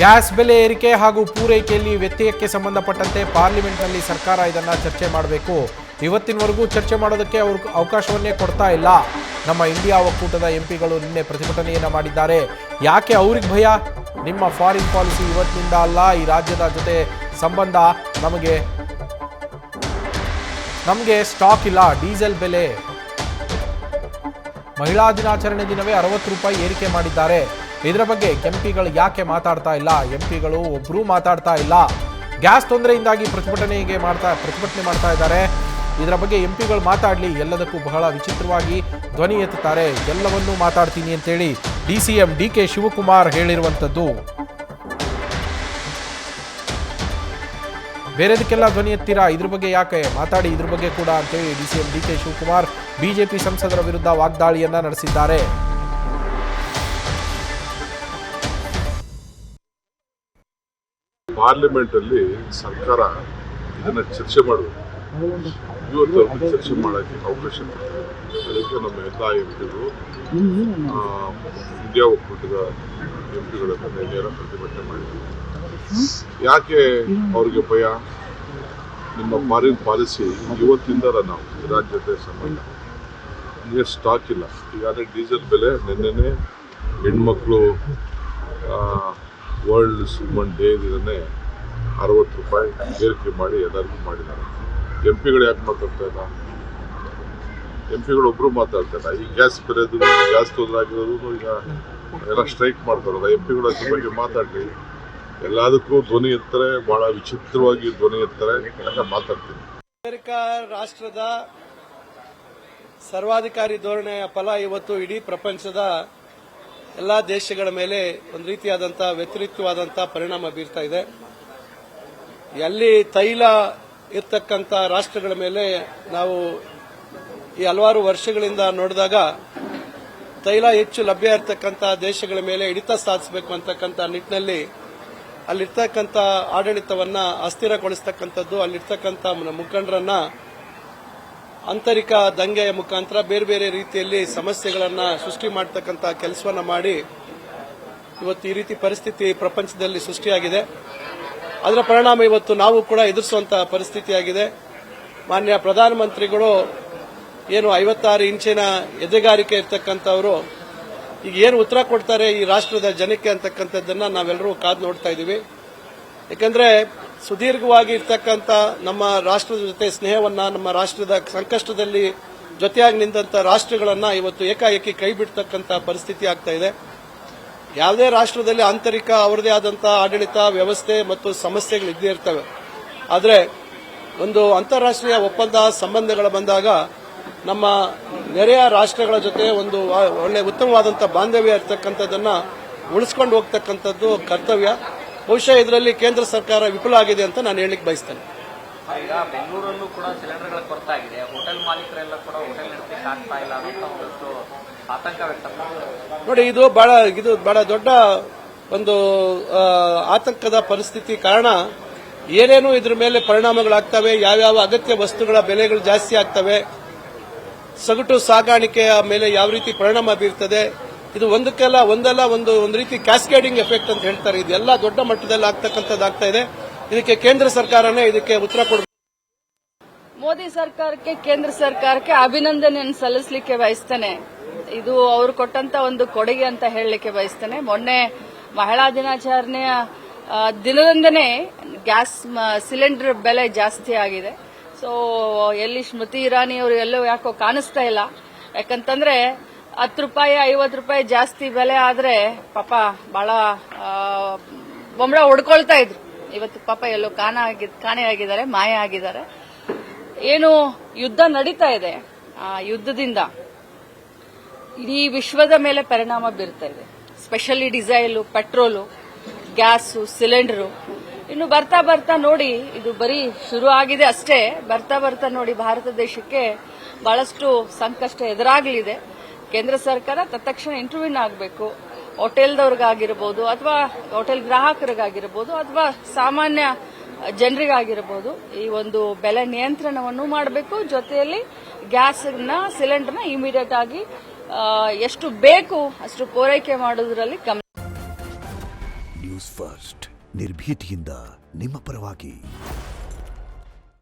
Gas ಬೆಲೆ ಏರಿಕೆ ಹಾಗೂ ಪೂರೈಕೆಯಲ್ಲಿ ವ್ಯತ್ಯಯಕ್ಕೆ ಸಂಬಂಧಪಟ್ಟಂತೆ ಪಾರ್ಲಿಮೆಂಟ್ನಲ್ಲಿ ಸರ್ಕಾರ ಇದನ್ನು ಚರ್ಚೆ ಮಾಡಬೇಕು. ಇವತ್ತಿನವರೆಗೂ ಚರ್ಚೆ ಮಾಡೋದಕ್ಕೆ ಅವಕಾಶವನ್ನೇ ಕೊಡ್ತಾ ಇಲ್ಲ. ನಮ್ಮ ಇಂಡಿಯಾ ಒಕ್ಕೂಟದ ಎಂಪಿಗಳು ನಿನ್ನೆ ಪ್ರತಿಭಟನೆಯನ್ನು ಮಾಡಿದ್ದಾರೆ. ಯಾಕೆ ಅವ್ರಿಗೆ ಭಯ? ನಿಮ್ಮ ಫಾರಿನ್ ಪಾಲಿಸಿ ಇವತ್ತಿನಿಂದ ಅಲ್ಲ, ಈ ರಾಜ್ಯದ ಜೊತೆ ಸಂಬಂಧ ನಮಗೆ ಸ್ಟಾಕ್ ಇಲ್ಲ. ಡೀಸೆಲ್ ಬೆಲೆ ಮಹಿಳಾ ದಿನಾಚರಣೆ ದಿನವೇ 60 ರೂಪಾಯಿ ಏರಿಕೆ ಮಾಡಿದ್ದಾರೆ. ಇದರ ಬಗ್ಗೆ ಎಂಪಿಗಳು ಯಾಕೆ ಮಾತಾಡ್ತಾ ಇಲ್ಲ? ಎಂಪಿಗಳು ಒಬ್ಬರೂ ಮಾತಾಡ್ತಾ ಇಲ್ಲ. ಗ್ಯಾಸ್ ತೊಂದರೆಯಿಂದಾಗಿ ಪ್ರತಿಭಟನೆ ಮಾಡ್ತಾ ಇದ್ದಾರೆ. ಇದರ ಬಗ್ಗೆ ಎಂಪಿಗಳು ಮಾತಾಡಲಿ. ಎಲ್ಲದಕ್ಕೂ ಬಹಳ ವಿಚಿತ್ರವಾಗಿ ಧ್ವನಿ ಎತ್ತುತ್ತಾರೆ. ಎಲ್ಲವನ್ನೂ ಮಾತಾಡ್ತೀನಿ ಅಂತೇಳಿ DCM DK ಶಿವಕುಮಾರ್ ಹೇಳಿರುವಂಥದ್ದು. ಬೇರೆದಕ್ಕೆಲ್ಲ ಧ್ವನಿ ಎತ್ತೀರಾ, ಇದ್ರ ಬಗ್ಗೆ ಯಾಕೆ ಮಾತಾಡಿ, ಇದ್ರ ಬಗ್ಗೆ ಕೂಡ ಅಂತೇಳಿ DCM DK ಶಿವಕುಮಾರ್ ಬಿಜೆಪಿ ಸಂಸದರ ವಿರುದ್ಧ ವಾಗ್ದಾಳಿಯನ್ನ ನಡೆಸಿದ್ದಾರೆ. ಪಾರ್ಲಿಮೆಂಟ್ ಅಲ್ಲಿ ಸರ್ಕಾರ ಇದನ್ನ ಚರ್ಚೆ ಮಾಡಬೇಕು. ಇವತ್ತು ಚರ್ಚೆ ಮಾಡೋಕ್ಕೆ ಅವಕಾಶ ಕೊಡ್ತಾರೆ. ಅದಕ್ಕೆ ನಮ್ಮ ಎಲ್ಲ ಎಂಪಿಗಳು ಇಂಡಿಯಾ ಒಕ್ಕೂಟದ ಎಂಪಿಗಳ ನೇರ ಪ್ರತಿಭಟನೆ ಮಾಡಿದ್ದಾರೆ. ಯಾಕೆ ಅವ್ರಿಗೆ ಭಯ? ನಿಮ್ಮ ಫಾರಿನ್ ಪಾಲಿಸಿ ಇವತ್ತಿಂದ ನಾವು ರಾಜ್ಯದ ಸಂಬಂಧ ನಿಮಗೆ ಸ್ಟಾಕ್ ಇಲ್ಲ. ಈಗಾಗಲೇ ಡೀಸೆಲ್ ಬೆಲೆ ನಿನ್ನೆನೆ ಹೆಣ್ಮಕ್ಳು ವರ್ಲ್ಡ್ ವುಮನ್ ಡೇ ದಿನನೇ 60 ರೂಪಾಯಿ ಏರಿಕೆ ಮಾಡಿ ಎಲ್ಲರಿಗೂ ಮಾಡಿದ್ದಾರೆ. ಎಂಪಿಗಳು ಯಾಕೆ ಮಾತಾಡ್ತಾ ಇಲ್ಲ? ಎಂಪಿಗಳು ಒಬ್ಬರು ಮಾತಾಡ್ತಾ ಇಲ್ಲ. ಈ ಗ್ಯಾಸ್ ಬೆಲೆದು ಗ್ಯಾಸ್ ತೊಂದರೆ ಆಗಿರೋದು ಈಗ ಎಲ್ಲ ಸ್ಟ್ರೈಕ್ ಮಾಡ್ತಾರಲ್ಲ, ಎಂಪಿಗಳು ಅದ್ರ ಬಗ್ಗೆ ಮಾತಾಡಲಿ. ಎಲ್ಲದಕ್ಕೂ ಧ್ವನಿ ಎತ್ತಾರೆ, ಬಹಳ ವಿಚಿತ್ರವಾಗಿ ಧ್ವನಿ ಎತ್ತಾರೆ. ಮಾತಾಡ್ತೀನಿ. ಅಮೆರಿಕ ರಾಷ್ಟ್ರದ ಸರ್ವಾಧಿಕಾರಿ ಧೋರಣೆಯ ಫಲ ಇವತ್ತು ಇಡೀ ಪ್ರಪಂಚದ ಎಲ್ಲಾ ದೇಶಗಳ ಮೇಲೆ ಒಂದು ರೀತಿಯಾದಂತಹ ವ್ಯತಿರಿಕ್ತವಾದಂತಹ ಪರಿಣಾಮ ಬೀರ್ತಾ ಇದೆ. ಎಲ್ಲಿ ತೈಲ ಇರ್ತಕ್ಕಂಥ ರಾಷ್ಟ್ರಗಳ ಮೇಲೆ ನಾವು ಈ ಹಲವಾರು ವರ್ಷಗಳಿಂದ ನೋಡಿದಾಗ ತೈಲ ಹೆಚ್ಚು ಲಭ್ಯ ಇರತಕ್ಕಂಥ ದೇಶಗಳ ಮೇಲೆ ಹಿಡಿತ ಸಾಧಿಸಬೇಕು ಅಂತಕ್ಕಂಥ ನಿಟ್ಟಿನಲ್ಲಿ ಅಲ್ಲಿರ್ತಕ್ಕಂಥ ಆಡಳಿತವನ್ನ ಅಸ್ಥಿರಗೊಳಿಸ್ತಕ್ಕಂಥದ್ದು, ಅಲ್ಲಿರ್ತಕ್ಕಂಥ ಮುಖಂಡರನ್ನ ಆಂತರಿಕ ದಂಗೆಯ ಮುಖಾಂತರ ಬೇರೆ ಬೇರೆ ರೀತಿಯಲ್ಲಿ ಸಮಸ್ಯೆಗಳನ್ನ ಸೃಷ್ಟಿ ಮಾಡತಕ್ಕಂಥ ಕೆಲಸವನ್ನ ಮಾಡಿ ಇವತ್ತು ಈ ರೀತಿ ಪರಿಸ್ಥಿತಿ ಪ್ರಪಂಚದಲ್ಲಿ ಸೃಷ್ಟಿಯಾಗಿದೆ. ಅದರ ಪರಿಣಾಮ ಇವತ್ತು ನಾವು ಕೂಡ ಎದುರಿಸುವಂತಹ ಪರಿಸ್ಥಿತಿಯಾಗಿದೆ. ಮಾನ್ಯ ಪ್ರಧಾನಮಂತ್ರಿಗಳು ಏನು 56 ಇಂಚಿನ ಎದೆಗಾರಿಕೆ ಇರ್ತಕ್ಕಂಥವರು ಈಗ ಏನು ಉತ್ತರ ಕೊಡ್ತಾರೆ ಈ ರಾಷ್ಟ್ರದ ಜನಕ್ಕೆ ಅಂತಕ್ಕಂಥದ್ದನ್ನ ನಾವೆಲ್ಲರೂ ಕಾದು ನೋಡ್ತಾ ಇದ್ದೀವಿ. ಯಾಕಂದ್ರೆ ಸುದೀರ್ಘವಾಗಿ ಇರ್ತಕ್ಕಂಥ ನಮ್ಮ ರಾಷ್ಟ್ರದ ಜೊತೆ ಸ್ನೇಹವನ್ನ, ನಮ್ಮ ರಾಷ್ಟ್ರದ ಸಂಕಷ್ಟದಲ್ಲಿ ಜೊತೆಯಾಗಿ ನಿಂತ ರಾಷ್ಟ್ರಗಳನ್ನ ಇವತ್ತು ಏಕಾಏಕಿ ಕೈ ಬಿಡ್ತಕ್ಕಂಥ ಪರಿಸ್ಥಿತಿ ಆಗ್ತಾ ಇದೆ. ಯಾವುದೇ ರಾಷ್ಟ್ರದಲ್ಲಿ ಆಂತರಿಕ ಅವರದೇ ಆದಂತಹ ಆಡಳಿತ ವ್ಯವಸ್ಥೆ ಮತ್ತು ಸಮಸ್ಯೆಗಳು ಇದ್ದೇ ಇರ್ತವೆ. ಆದರೆ ಒಂದು ಅಂತಾರಾಷ್ಟ್ರೀಯ ಒಪ್ಪಂದ ಸಂಬಂಧಗಳು ಬಂದಾಗ ನಮ್ಮ ನೆರೆಯ ರಾಷ್ಟ್ರಗಳ ಜೊತೆ ಒಂದು ಒಳ್ಳೆ ಉತ್ತಮವಾದಂತಹ ಬಾಂಧವ್ಯ ಇರತಕ್ಕಂಥದ್ದನ್ನ ಉಳಿಸ್ಕೊಂಡು ಹೋಗ್ತಕ್ಕಂಥದ್ದು ಕರ್ತವ್ಯ. ಬಹುಶಃ ಇದರಲ್ಲಿ ಕೇಂದ್ರ ಸರ್ಕಾರ ವಿಫಲ ಆಗಿದೆ ಅಂತ ನಾನು ಹೇಳಿಕ್ ಬಯಸ್ತೇನೆ. ಈಗ ಬೆಂಗಳೂರಲ್ಲೂ ಕೂಡ ಸಿಲಿಂಡರ್ಗಳ ಕೊರತೆ ಆಗಿದೆ. ಹೋಟೆಲ್ ಮಾಲೀಕರೆಲ್ಲ ಕೂಡ ಹೋಟೆಲ್ ನಡೆಸಲಿಕ್ಕೆ ಆಗ್ತಾ ಇಲ್ಲ ಅಂತ ಒಂದಷ್ಟು ಆತಂಕ ವ್ಯಕ್ತಪಡಿಸಿದ್ದಾರೆ. ನೋಡಿ, ಇದು ಬಹಳ ದೊಡ್ಡ ಒಂದು ಆತಂಕದ ಪರಿಸ್ಥಿತಿ. ಕಾರಣ ಏನೇನು ಇದ್ರ ಮೇಲೆ ಪರಿಣಾಮಗಳಾಗ್ತವೆ, ಯಾವ್ಯಾವ ಅಗತ್ಯ ವಸ್ತುಗಳ ಬೆಲೆಗಳು ಜಾಸ್ತಿ ಆಗ್ತವೆ, ಸಗಟು ಸಾಗಾಣಿಕೆಯ ಮೇಲೆ ಯಾವ ರೀತಿ ಪರಿಣಾಮ ಬೀರ್ತದೆ, ಇದು ಒಂದಲ್ಲ ಒಂದು ರೀತಿ ಕ್ಯಾಸ್ಕೇಡಿಂಗ್ ಎಫೆಕ್ಟ್ ಅಂತ ಹೇಳ್ತಾರೆ. ಇದೆಲ್ಲ ದೊಡ್ಡ ಮಟ್ಟದಲ್ಲಿ ಆಗ್ತಕ್ಕಂಥದ್ದಾಗ್ತಾ ಇದೆ. ಇದಕ್ಕೆ ಕೇಂದ್ರ ಸರ್ಕಾರನೇ ಇದಕ್ಕೆ ಉತ್ತರ ಕೊಡಬೇಕು. ಮೋದಿ ಸರ್ಕಾರಕ್ಕೆ, ಕೇಂದ್ರ ಸರ್ಕಾರಕ್ಕೆ ಅಭಿನಂದನೆಯನ್ನು ಸಲ್ಲಿಸಲಿಕ್ಕೆ ಬಯಸ್ತೇನೆ. ಇದು ಅವರು ಕೊಟ್ಟಂತ ಒಂದು ಕೊಡುಗೆ ಅಂತ ಹೇಳಲಿಕ್ಕೆ ಬಯಸ್ತೇನೆ. ಮೊನ್ನೆ ಮಹಿಳಾ ದಿನಾಚರಣೆಯ ದಿನದಂದನೇ ಗ್ಯಾಸ್ ಸಿಲಿಂಡರ್ ಬೆಲೆ ಜಾಸ್ತಿ ಆಗಿದೆ. ಸೊ ಎಲ್ಲಿ ಸ್ಮೃತಿ ಇರಾನಿ ಅವರು ಎಲ್ಲೋ ಯಾಕೋ ಕಾಣಿಸ್ತಾ ಇಲ್ಲ. ಯಾಕಂತಂದ್ರೆ 10 ರೂಪಾಯಿ 50 ರೂಪಾಯಿ ಜಾಸ್ತಿ ಬೆಲೆ ಆದ್ರೆ ಪಾಪ ಬಹಳ ಬೊಂಬಳ ಹೊಡ್ಕೊಳ್ತಾ ಇದ್ರು. ಇವತ್ತು ಪಾಪ ಎಲ್ಲೋ ಕಾಣೆಯಾಗಿದ್ದಾರೆ, ಮಾಯ ಆಗಿದ್ದಾರೆ. ಏನು ಯುದ್ಧ ನಡೀತಾ ಇದೆ, ಆ ಯುದ್ಧದಿಂದ ಇಡೀ ವಿಶ್ವದ ಮೇಲೆ ಪರಿಣಾಮ ಬೀರ್ತಾ ಇದೆ. Specially diesel, petrol, gas, cylinder. ಇನ್ನು ಬರ್ತಾ ನೋಡಿ, ಇದು ಬರೀ ಶುರು ಆಗಿದೆ ಅಷ್ಟೇ. ಬರ್ತಾ ನೋಡಿ ಭಾರತ ದೇಶಕ್ಕೆ ಬಹಳಷ್ಟು ಸಂಕಷ್ಟ ಎದುರಾಗಲಿದೆ. ಕೇಂದ್ರ ಸರ್ಕಾರ ತತ್ಕ್ಷಣ ಇಂಟರ್ವ್ಯೂನ್ ಆಗಬೇಕು. ಹೋಟೆಲ್ದವ್ರಿಗಾಗಿರ್ಬೋದು ಅಥವಾ ಹೋಟೆಲ್ ಗ್ರಾಹಕರಿಗಾಗಿರ್ಬೋದು ಅಥವಾ ಸಾಮಾನ್ಯ ಜನರಿಗಾಗಿರ್ಬೋದು ಈ ಒಂದು ಬೆಲೆ ನಿಯಂತ್ರಣವನ್ನು ಮಾಡಬೇಕು. ಜೊತೆಯಲ್ಲಿ ಗ್ಯಾಸ್ನ ಸಿಲಿಂಡರ್ನ ಇಮಿಡಿಯೇಟ್ ಆಗಿ ಎಷ್ಟು ಬೇಕು ಅಷ್ಟು ಪೂರೈಕೆ ಮಾಡೋದ್ರಲ್ಲಿ ಗಮನ. ನ್ಯೂಸ್ ಫಸ್ಟ್ ನಿರ್ಭೀತಿಯಿಂದ ನಿಮ್ಮ ಪರವಾಗಿ.